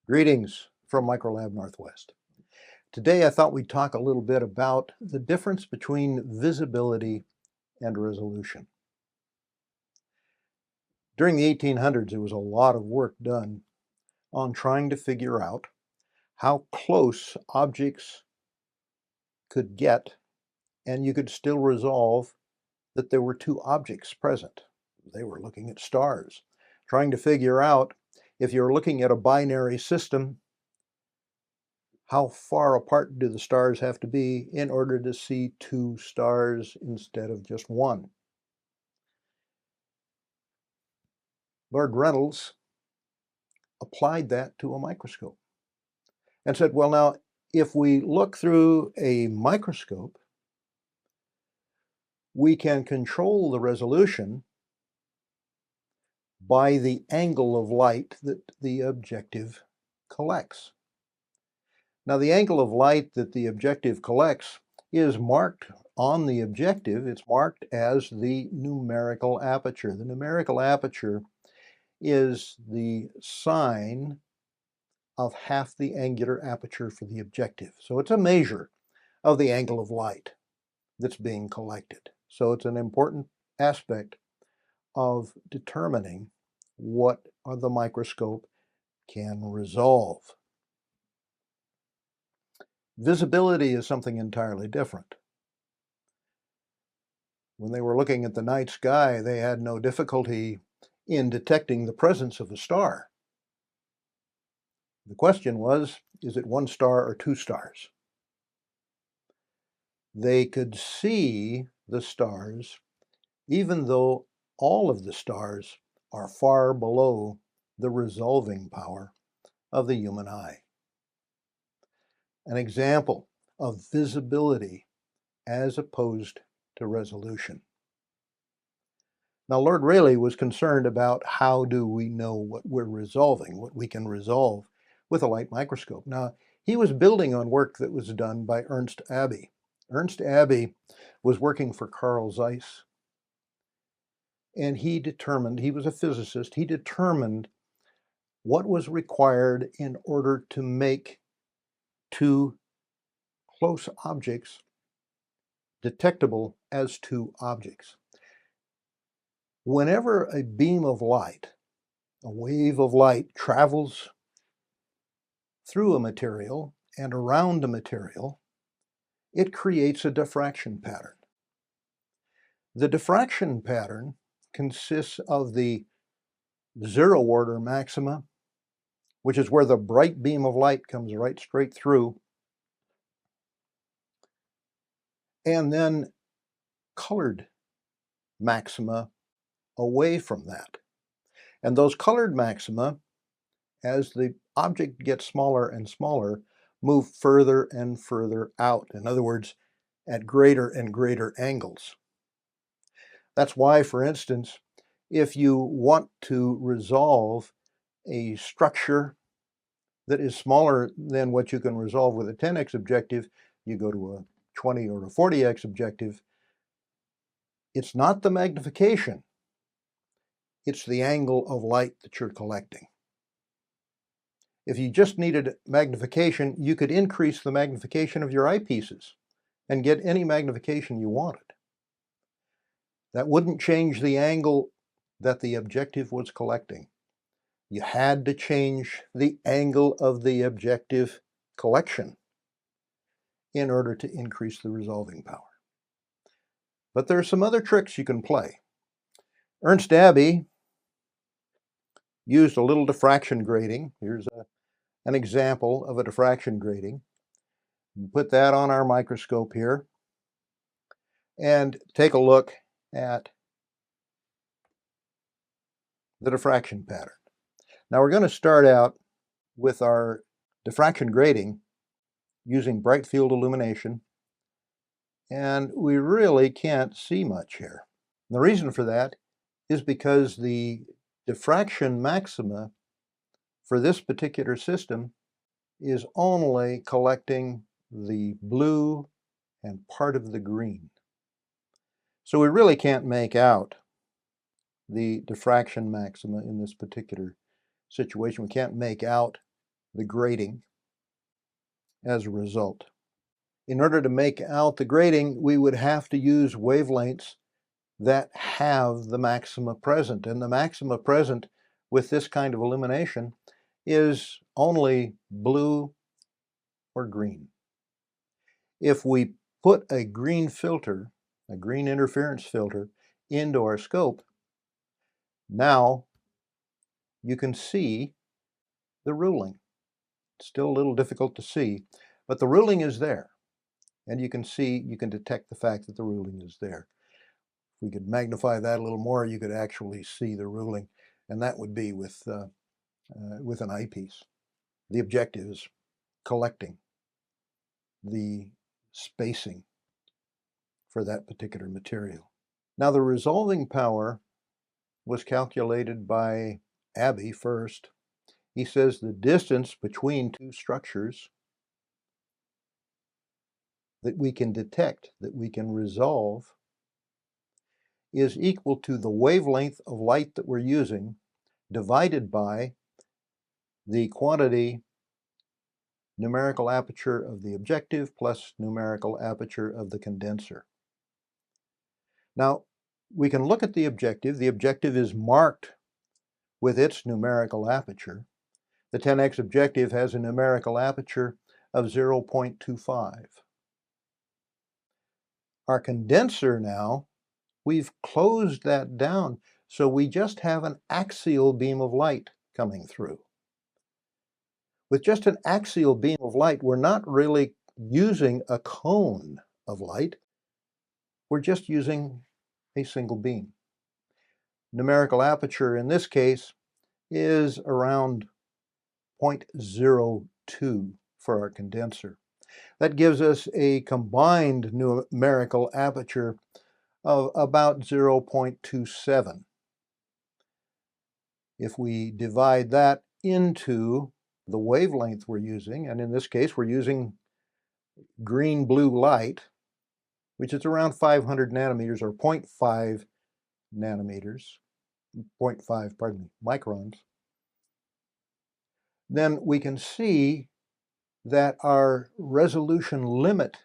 Greetings from Microlab Northwest. Today I thought we'd talk a little bit about the difference between visibility and resolution. During the 1800s, there was a lot of work done on trying to figure out how close objects could get, and you could still resolve that there were two objects present. They were looking at stars, trying to figure out if you're looking at a binary system, how far apart do the stars have to be in order to see two stars instead of just one? Lord Reynolds applied that to a microscope and said, well, now, if we look through a microscope, we can control the resolution by the angle of light that the objective collects. Now, the angle of light that the objective collects is marked on the objective. It's marked as the numerical aperture. The numerical aperture is the sine of half the angular aperture for the objective. So it's a measure of the angle of light that's being collected. So it's an important aspect of determining what the microscope can resolve. Visibility is something entirely different. When they were looking at the night sky, they had no difficulty in detecting the presence of a star. The question was, is it one star or two stars? They could see the stars even though all of the stars are far below the resolving power of the human eye. An example of visibility as opposed to resolution. Now, Lord Rayleigh was concerned about how do we know what we're resolving, what we can resolve with a light microscope. Now, he was building on work that was done by Ernst Abbe. Ernst Abbe was working for Carl Zeiss, and he was a physicist, he determined what was required in order to make two close objects detectable as two objects. Whenever a beam of light, a wave of light, travels through a material and around a material, it creates a diffraction pattern. The diffraction pattern consists of the zero order maxima, which is where the bright beam of light comes right straight through, and then colored maxima away from that. And those colored maxima, as the object gets smaller and smaller, move further and further out. In other words, at greater and greater angles. That's why, for instance, if you want to resolve a structure that is smaller than what you can resolve with a 10x objective, you go to a 20 or a 40x objective. It's not the magnification, it's the angle of light that you're collecting. If you just needed magnification, you could increase the magnification of your eyepieces and get any magnification you wanted. That wouldn't change the angle that the objective was collecting. You had to change the angle of the objective collection in order to increase the resolving power. But there are some other tricks you can play. Ernst Abbe used a little diffraction grating. Here's an example of a diffraction grating. We put that on our microscope here and take a look at the diffraction pattern. Now we're going to start out with our diffraction grating using bright field illumination, and we really can't see much here. And the reason for that is because the diffraction maxima for this particular system is only collecting the blue and part of the green. So we really can't make out the diffraction maxima in this particular situation. We can't make out the grating as a result. In order to make out the grating, we would have to use wavelengths that have the maxima present. And the maxima present with this kind of illumination is only blue or green. If we put a green filter, a green interference filter, into our scope, now you can see the ruling. It's still a little difficult to see, but the ruling is there. And you can see, you can detect the fact that the ruling is there. If we could magnify that a little more, you could actually see the ruling, and that would be with an eyepiece. The objective is collecting the spacing for that particular material. Now, the resolving power was calculated by Abbey first. He says the distance between two structures that we can detect, that we can resolve, is equal to the wavelength of light that we're using divided by the quantity numerical aperture of the objective plus numerical aperture of the condenser. Now, we can look at the objective. The objective is marked with its numerical aperture. The 10x objective has a numerical aperture of 0.25. Our condenser now, we've closed that down, so we just have an axial beam of light coming through. With just an axial beam of light, we're not really using a cone of light. We're just using a single beam. Numerical aperture in this case is around 0.02 for our condenser. That gives us a combined numerical aperture of about 0.27. If we divide that into the wavelength we're using, and in this case we're using green-blue light, which is around 500 nanometers or 0.5 nanometers, 0.5, pardon me, microns, then we can see that our resolution limit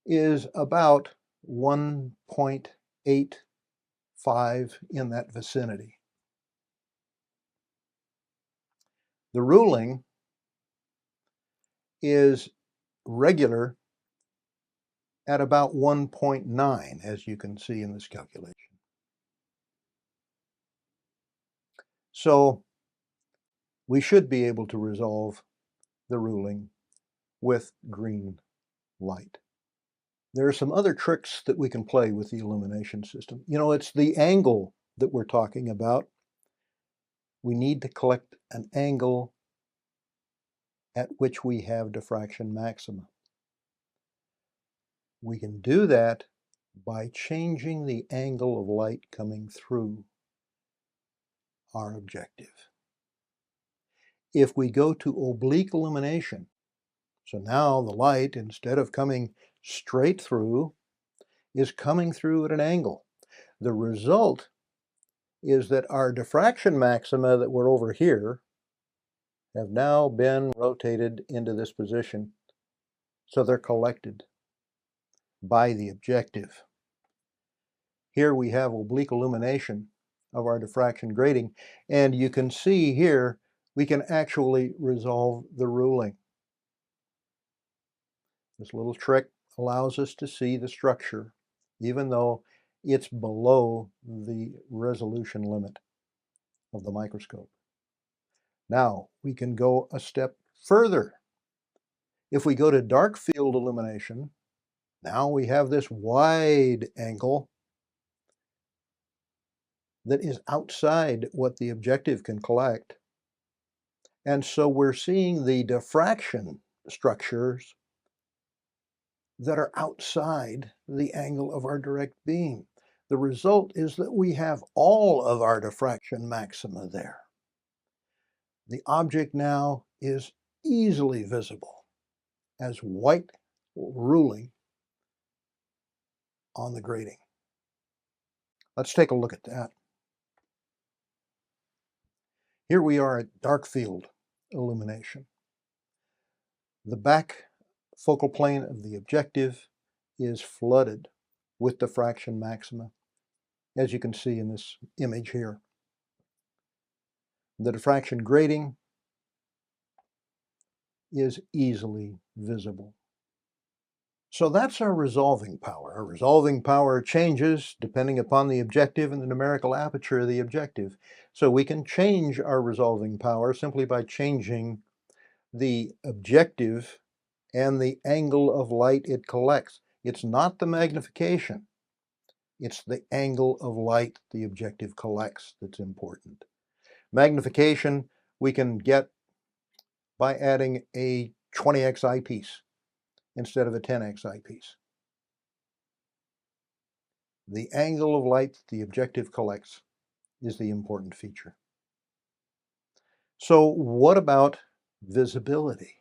is about 1.85 in that vicinity. The ruling is regular at about 1.9, as you can see in this calculation. So we should be able to resolve the ruling with green light. There are some other tricks that we can play with the illumination system. You know, it's the angle that we're talking about. We need to collect an angle at which we have diffraction maxima. We can do that by changing the angle of light coming through our objective. If we go to oblique illumination, so now the light, instead of coming straight through, is coming through at an angle. The result is that our diffraction maxima that were over here have now been rotated into this position, so they're collected by the objective. Here we have oblique illumination of our diffraction grating, and you can see here we can actually resolve the ruling. This little trick allows us to see the structure, even though it's below the resolution limit of the microscope. Now we can go a step further. If we go to dark field illumination, now we have this wide angle that is outside what the objective can collect. And so we're seeing the diffraction structures that are outside the angle of our direct beam. The result is that we have all of our diffraction maxima there. The object now is easily visible as white ruling on the grating. Let's take a look at that. Here we are at dark field illumination. The back focal plane of the objective is flooded with diffraction maxima, as you can see in this image here. The diffraction grating is easily visible. So that's our resolving power. Our resolving power changes depending upon the objective and the numerical aperture of the objective. So we can change our resolving power simply by changing the objective and the angle of light it collects. It's not the magnification. It's the angle of light the objective collects that's important. Magnification we can get by adding a 20x eyepiece instead of a 10x eyepiece. The angle of light the objective collects is the important feature. So what about visibility?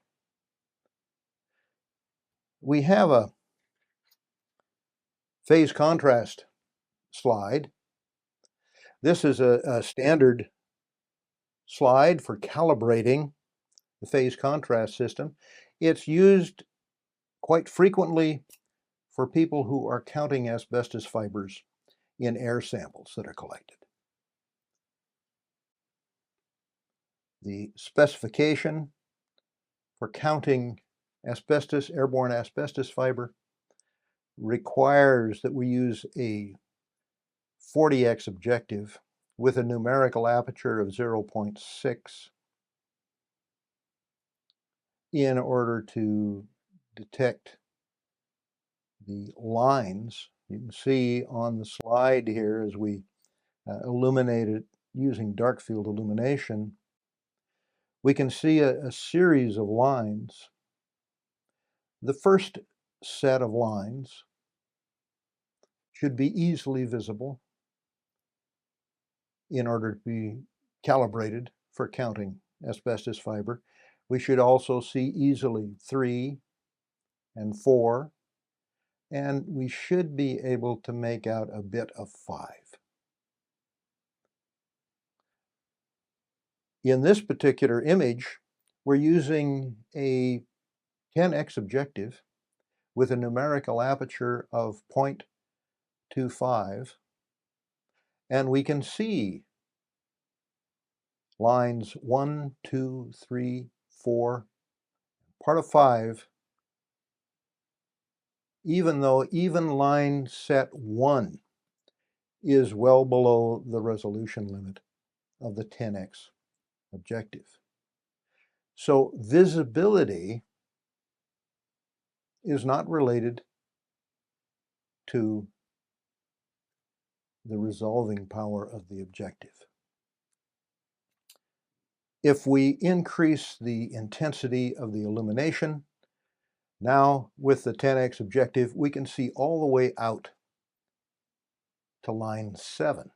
We have a phase contrast slide. This is a standard slide for calibrating the phase contrast system. It's used quite frequently for people who are counting asbestos fibers in air samples that are collected. The specification for counting asbestos, airborne asbestos fiber, requires that we use a 40x objective with a numerical aperture of 0.6 in order to detect the lines. You can see on the slide here as we illuminate it using dark field illumination, we can see a series of lines. The first set of lines should be easily visible in order to be calibrated for counting asbestos fiber. We should also see easily 3 and 4, and we should be able to make out a bit of 5. In this particular image, we're using a 10x objective with a numerical aperture of 0.25, and we can see lines 1, 2, 3, 4, part of 5, even though even line set 1 is well below the resolution limit of the 10x objective. So visibility is not related to the resolving power of the objective. If we increase the intensity of the illumination, now with the 10x objective, we can see all the way out to line 7.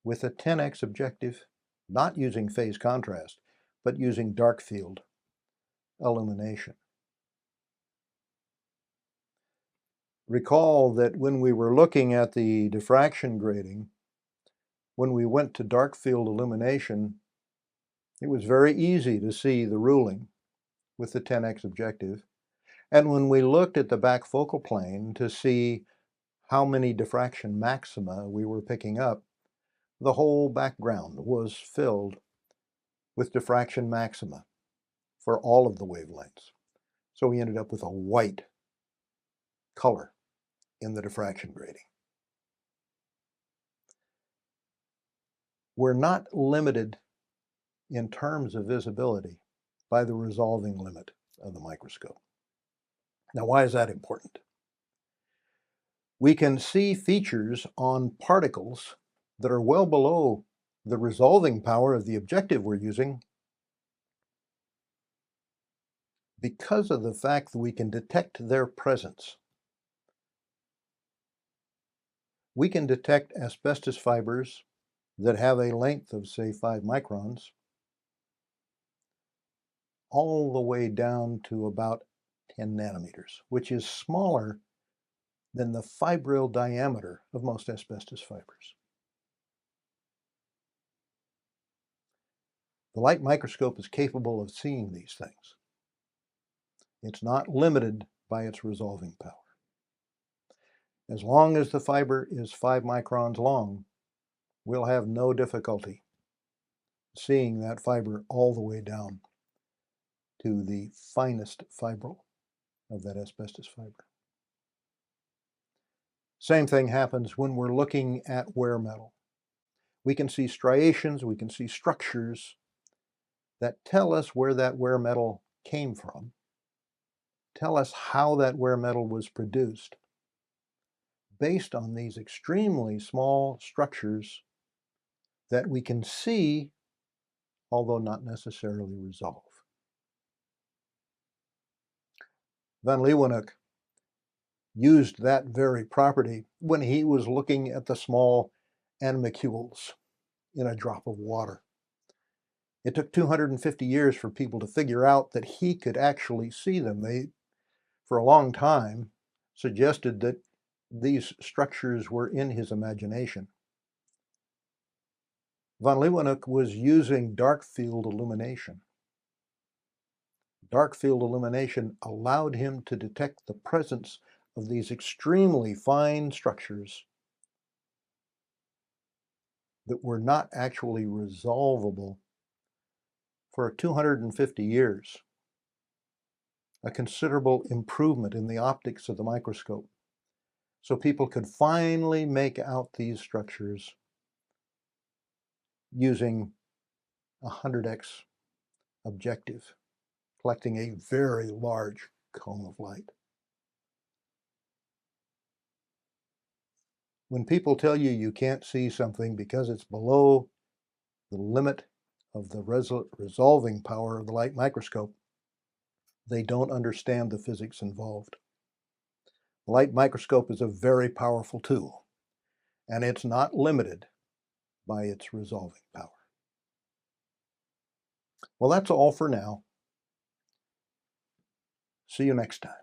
With a 10x objective, not using phase contrast, but using dark field illumination. Recall that when we were looking at the diffraction grating, when we went to dark field illumination, it was very easy to see the ruling with the 10x objective. And when we looked at the back focal plane to see how many diffraction maxima we were picking up, the whole background was filled with diffraction maxima for all of the wavelengths. So we ended up with a white color in the diffraction grating. We're not limited in terms of visibility by the resolving limit of the microscope. Now, why is that important? We can see features on particles that are well below the resolving power of the objective we're using because of the fact that we can detect their presence. We can detect asbestos fibers that have a length of, say, 5 microns all the way down to about 10 nanometers, which is smaller than the fibril diameter of most asbestos fibers. The light microscope is capable of seeing these things. It's not limited by its resolving power. As long as the fiber is 5 microns long, we'll have no difficulty seeing that fiber all the way down to the finest fibril of that asbestos fiber. Same thing happens when we're looking at wear metal. We can see striations, we can see structures that tell us where that wear metal came from, tell us how that wear metal was produced, based on these extremely small structures that we can see, although not necessarily resolve. Van Leeuwenhoek used that very property when he was looking at the small animalcules in a drop of water. It took 250 years for people to figure out that he could actually see them. They, for a long time, suggested that these structures were in his imagination. Van Leeuwenhoek was using dark field illumination. Dark field illumination allowed him to detect the presence of these extremely fine structures that were not actually resolvable for 250 years. A considerable improvement in the optics of the microscope. So people could finally make out these structures using a 100x objective, collecting a very large cone of light. When people tell you you can't see something because it's below the limit of the resolving power of the light microscope, they don't understand the physics involved. The light microscope is a very powerful tool, and it's not limited by its resolving power. Well, that's all for now. See you next time.